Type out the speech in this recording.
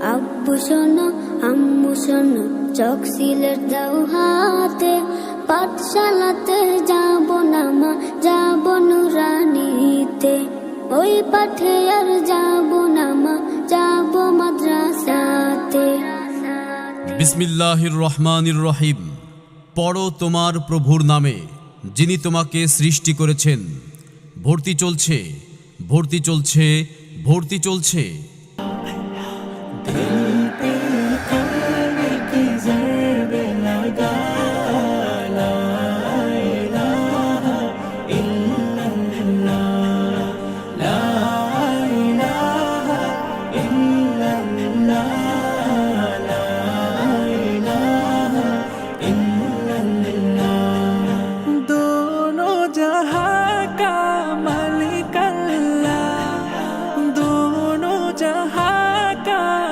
আব্বু শোনো আম্মু শোনো, চক সিলেট দাও হাতে, পাঠশালাতে যাব না মা, যাব নুরানিতে। ওই পাঠে আর যাব না মা, যাব মাদ্রাসাতে। বিসমিল্লাহির রহমানির রহিম। পড়ো তোমার প্রভুর নামে, যিনি তোমাকে সৃষ্টি করেছেন। ভর্তি চলছে, ভর্তি চলছে, ভর্তি চলছে।